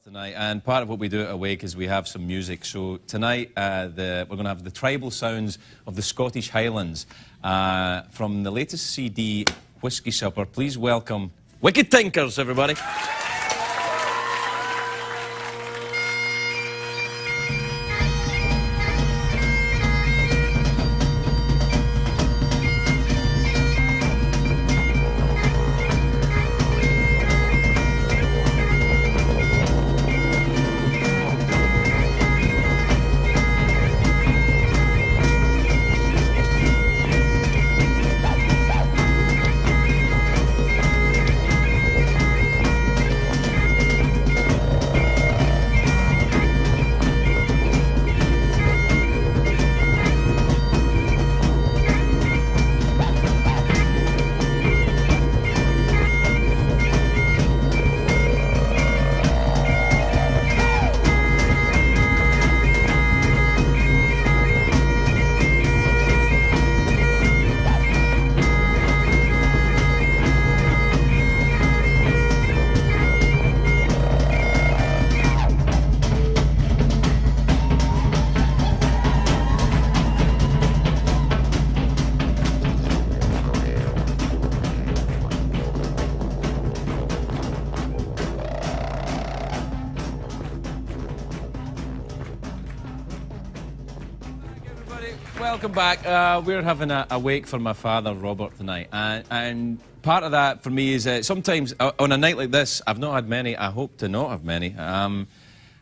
Tonight, and part of what we do at Awake is we have some music. So tonight we're going to have the tribal sounds of the Scottish Highlands from the latest CD, Whiskey Supper. Please welcome Wicked Tinkers, everybody. Welcome back. We're having a wake for my father, Robert, tonight. And part of that for me is sometimes on a night like this, I've not had many, I hope to not have many,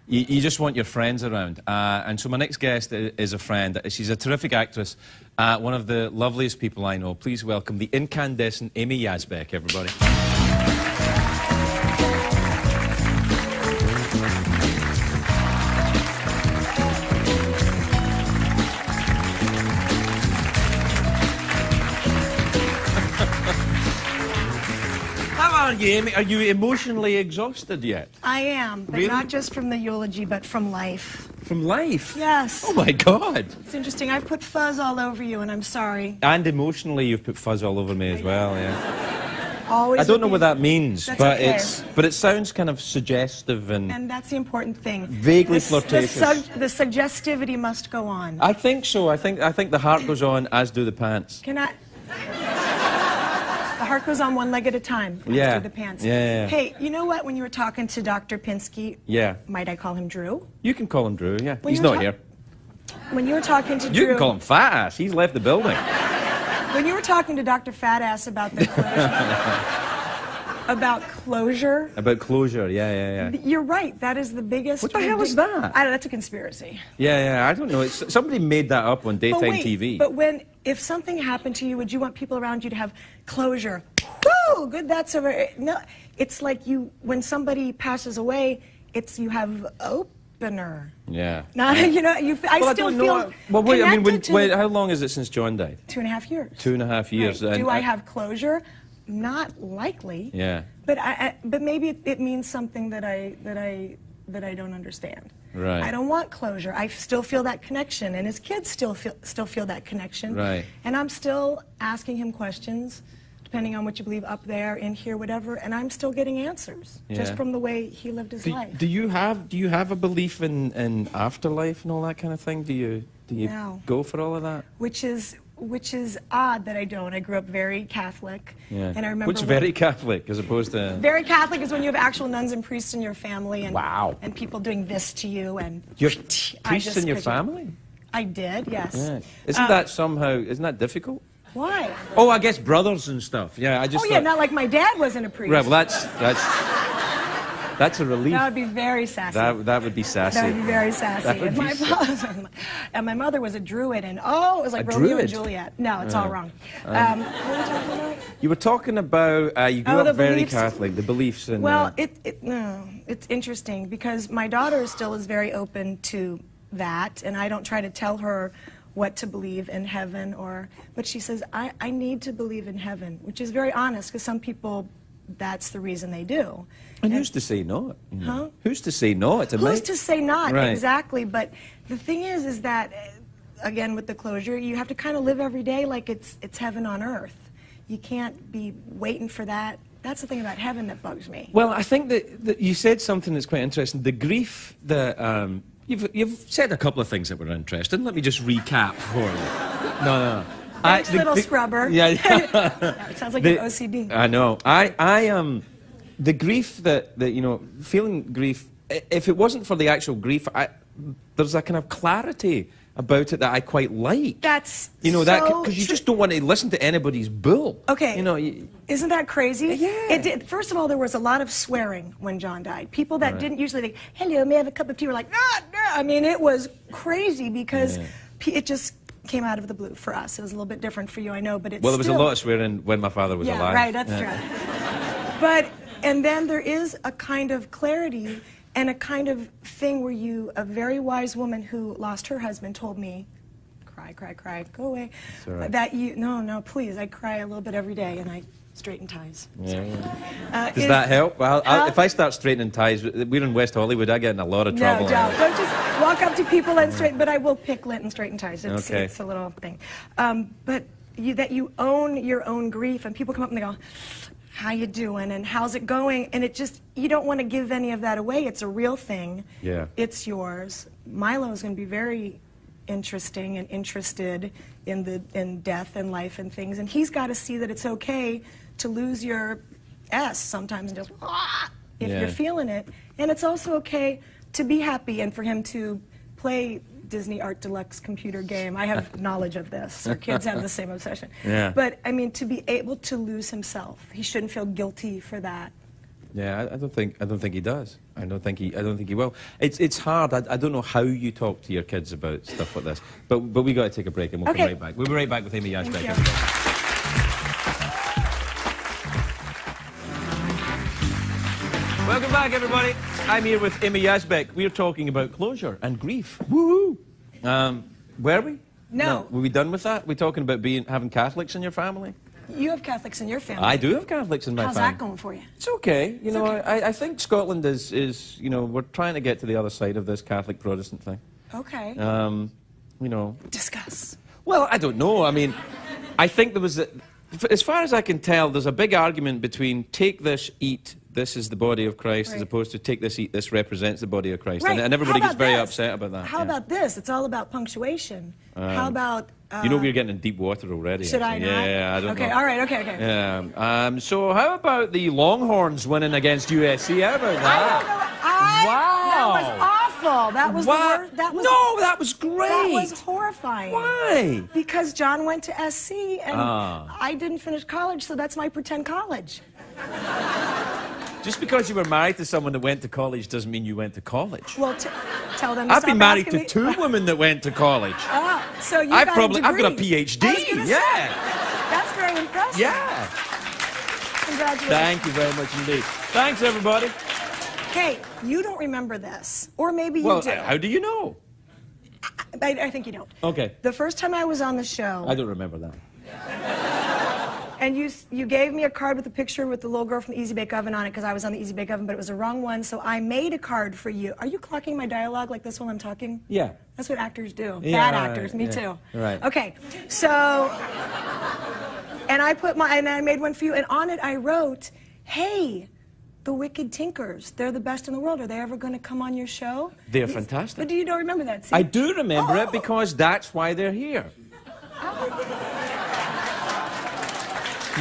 you just want your friends around. And so my next guest is a friend. She's a terrific actress, one of the loveliest people I know. Please welcome the incandescent Amy Yasbeck, everybody. Are you emotionally exhausted yet? I am, but really? Not just from the eulogy, but from life. From life? Yes. Oh my God. It's interesting. I've put fuzz all over you, and I'm sorry. And emotionally, you've put fuzz all over me as well. Yeah. Always. I don't know what that means, that's but okay. it sounds kind of suggestive and that's the important thing. Vaguely flirtatious. The suggestivity must go on. I think so. I think the heart goes on, as do the pants. Can I? The heart goes on one leg at a time. Yeah. Do the pants. Yeah. Hey, you know what? When you were talking to Dr. Pinsky, yeah. Might I call him Drew? You can call him Drew. Yeah. When He's not here. When you were talking to Drew, you can call him Fat Ass. He's left the building. When you were talking to Dr. Fat Ass about the closure. About closure. About closure, yeah. You're right. That is the biggest. What the hell is that? I don't know. That's a conspiracy. Yeah. I don't know. Somebody made that up on daytime TV. But if something happened to you, would you want people around you to have closure? Woo! Good. That's over. No, it's like when somebody passes away, you have opener. Yeah. Now, you know, I still feel. Well, wait. I mean, wait. How long is it since John died? 2.5 years. 2.5 years. Right. Do I have closure? Not likely. Yeah. But maybe it means something that I don't understand. Right. I don't want closure. I still feel that connection, and his kids still feel that connection. Right. And I'm still asking him questions, depending on what you believe, up there, in here, whatever, and I'm still getting answers just from the way he lived his life. Do you have a belief in afterlife and all that kind of thing? Do you No. go for all of that? Which is odd that I don't. I grew up very Catholic. Yeah. And I remember Which very Catholic as opposed to... Very Catholic is when you have actual nuns and priests in your family and, wow. And people doing this to you. And you have priests in your family? I did, yes. Yeah. Isn't that difficult? Why? Oh, I guess brothers and stuff. Yeah, I just yeah, not like my dad wasn't a priest. Right, well, that's a relief. That would be very sassy. That would be sassy. That would be very sassy. And my mother was a druid, and it was like Romeo and Juliet. No, it's all wrong. What were we talking about? You were talking about you grew up very Catholic, the beliefs and. Well, it's interesting because my daughter still is very open to that, and I don't try to tell her what to believe in heaven but she says I need to believe in heaven, which is very honest because some people. That's the reason they do. And who's to say not? Huh? Who's to say not? Who's to say not? Right. Exactly. But the thing is that, again, with the closure, you have to kind of live every day like it's heaven on earth. You can't be waiting for that That's the thing about heaven that bugs me. Well, I think that you said something that's quite interesting. The grief that you've said a couple of things that were interesting. Let me just recap for you. No. Thanks, little scrubber. Yeah. Yeah, it sounds like you're OCD. I know. The grief that you know, feeling grief. If it wasn't for the actual grief, there's a kind of clarity about it that I quite like. That's because you just don't want to listen to anybody's bull. Okay. You know, isn't that crazy? Yeah. It did. First of all, there was a lot of swearing when John died. People that didn't usually think, "Hello, may I have a cup of tea?" were like, "Ah, no." I mean, it was crazy because it just came out of the blue for us. It was a little bit different for you, I know, but it's well, there was a lot of swearing when my father was alive. Yeah, right. That's true. And then there is a kind of clarity. And a kind of thing where a very wise woman who lost her husband told me, cry, go away. Right. That no, please, I cry a little bit every day and I straighten ties. Yeah. Does that help? Well, if I start straightening ties, we're in West Hollywood, I get in a lot of trouble. No, don't just walk up to people and straighten, but I will pick lint and straighten ties. It's a little thing. But that you own your own grief, and people come up and they go, "How you doing?" and "How's it going?" And you don't want to give any of that away. It's a real thing. Yeah. It's yours. Milo is going to be very interesting and interested in death and life and things, and he's got to see that it's okay to lose your S sometimes and just if you're feeling it, and it's also okay to be happy and for him to play Disney Art Deluxe computer game. I have knowledge of this. Our kids have the same obsession. Yeah. But I mean, to be able to lose himself, he shouldn't feel guilty for that. Yeah, I don't think he does. I don't think he will. It's hard. I don't know how you talk to your kids about stuff like this. But we got to take a break and we'll come right back. We'll be right back with Amy Yasbeck. Welcome back, everybody. I'm here with Amy Yasbeck. We're talking about closure and grief. Woohoo! Were we? No. Were we done with that? We're talking about having Catholics in your family? You have Catholics in your family. I do have Catholics in my family. How's that going for you? It's okay. You know, okay. I think Scotland is, you know, we're trying to get to the other side of this Catholic Protestant thing. Okay. You know. Discuss. Well, I don't know. I mean, I think there was, as far as I can tell, there's a big argument between take this, eat, this is the body of Christ, as opposed to take this, eat, this represents the body of Christ. Right. And everybody gets very upset about that. How about this? It's all about punctuation. How about... you know we're getting in deep water already. Should I not? Yeah, I don't know. Okay, all right, okay. Yeah. So how about the Longhorns winning against USC? How about that? I don't know. Wow. That was awful. That was the worst. That was great. That was horrifying. Why? Because John went to SC and I didn't finish college, so that's my pretend college. Just because you were married to someone that went to college doesn't mean you went to college. Well, tell them to I've stop been married asking to me. 2 women that went to college. Oh, so you I've got got a degree. PhD. I was gonna say, that's very impressive. Yeah. Congratulations. Thank you very much indeed. Thanks, everybody. Hey, you don't remember this, or maybe you do. How do you know? I think you don't. Okay. The first time I was on the show, I don't remember that. and you gave me a card with a picture with the little girl from the Easy Bake Oven on it because I was on the Easy Bake Oven, but it was the wrong one, so I made a card for you. Are you clocking my dialogue like this while I'm talking? Yeah. That's what actors do. Yeah, Bad actors, me yeah. too. Right. Okay, so, and I made one for you, and on it I wrote, "Hey, the Wicked Tinkers, they're the best in the world. Are they ever going to come on your show?" They're fantastic. But you don't remember that, see? I do remember it because that's why they're here.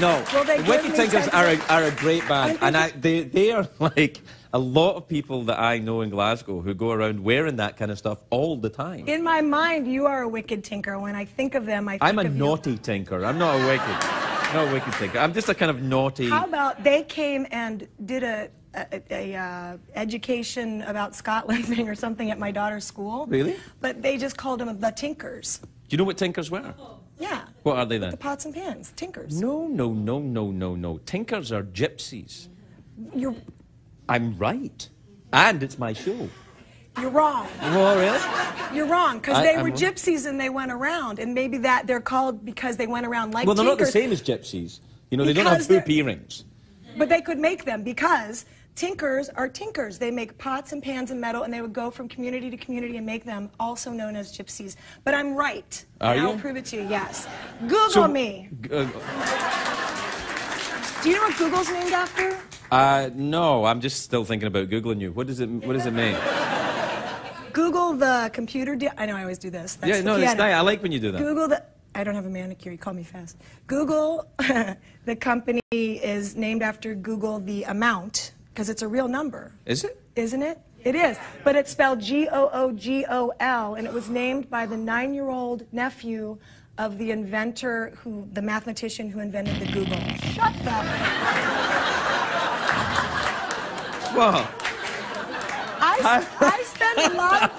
No, Well, they the give Wicked me Tinkers text- are a great band, and they are like a lot of people that I know in Glasgow who go around wearing that kind of stuff all the time. In my mind, you are a wicked tinker. When I think of them, I think I'm a of naughty tinker. I'm not a wicked tinker. I'm just a kind of naughty... How about they came and did a education about Scotland thing or something at my daughter's school? Really? But they just called them the Tinkers. Do you know what tinkers were? Yeah. What are they then? The pots and pans. Tinkers. No. Tinkers are gypsies. You're I'm right. And it's my show. wrong. Oh, really? You're wrong, because they were wrong. gypsies and they went around, and maybe that they're called because they went around like Well, they're not the tinkers. same as gypsies. You know, they don't Because have hoop they're- earrings. But they could make them because tinkers are tinkers. They make pots and pans and metal, and they would go from community to community and make them, also known as gypsies. But I'm right. Are and you? I'll prove it to you, yes. Google me. Do you know what Google's named after? No, I'm just still thinking about Googling you. What does it mean? Google the computer. I know I always do this. That's yeah, no, it's nice. I like when you do that. Google the. I don't have a manicure. You call me fast. Google, the company is named after Google the amount because it's a real number. Is it? Isn't it? It is. But it's spelled Googol, and it was named by the 9-year-old nephew of the inventor, the mathematician who invented the Google. Shut up. Well. I spend a lot.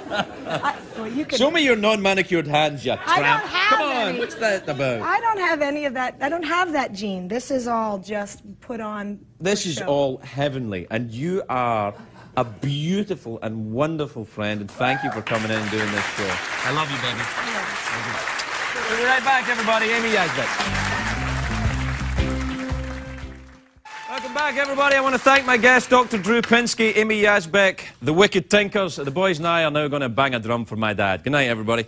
Well, you can. Show me your non-manicured hands, you tramp. I don't have Come on, any. what's that about? I don't have any of that. I don't have that gene. This is all just put on. This is all heavenly, and you are a beautiful and wonderful friend, and thank you for coming in and doing this show. I love you, baby. We'll be right back, everybody. Amy Yasbeck. Welcome back, everybody. I want to thank my guests, Dr. Drew Pinsky, Amy Yasbeck, the Wicked Tinkers. The boys and I are now going to bang a drum for my dad. Good night, everybody.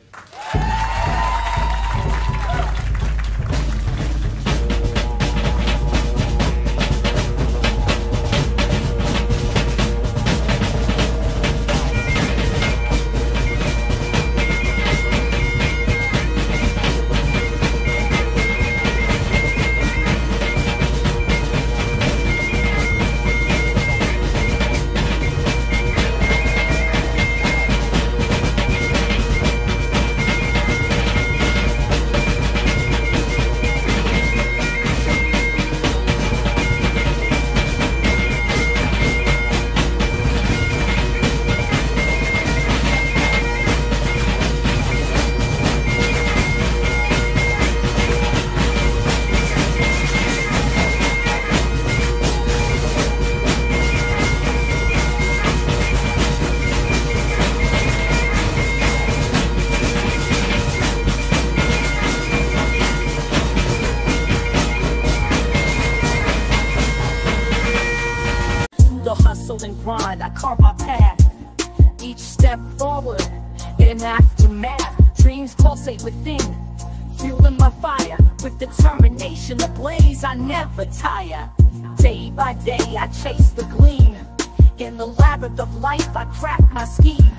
I carve my path, each step forward in aftermath. Dreams pulsate within, fueling my fire with determination ablaze. I never tire. Day by day I chase the gleam. In the labyrinth of life I craft my scheme.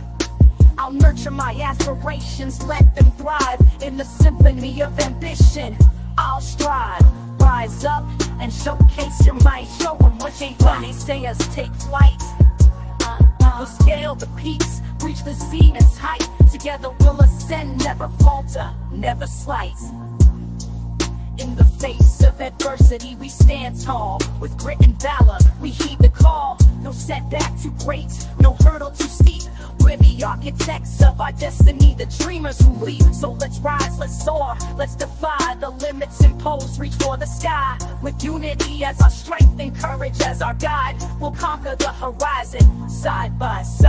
I'll nurture my aspirations, let them thrive in the symphony of ambition. I'll strive, rise up and showcase your might. Show them what ain't funny, say us take flight. We'll scale the peaks, reach the zenith's height. Together we'll ascend, never falter, never slight. In the face of adversity we stand tall. With grit and valor we heed the call. No setback too great, no hurdle too steep. We're the architects of our destiny, the dreamers who lead. So let's rise, let's soar, let's defy the limits imposed. Reach for the sky, with unity as our strength and courage as our guide. We'll conquer the horizon, side by side.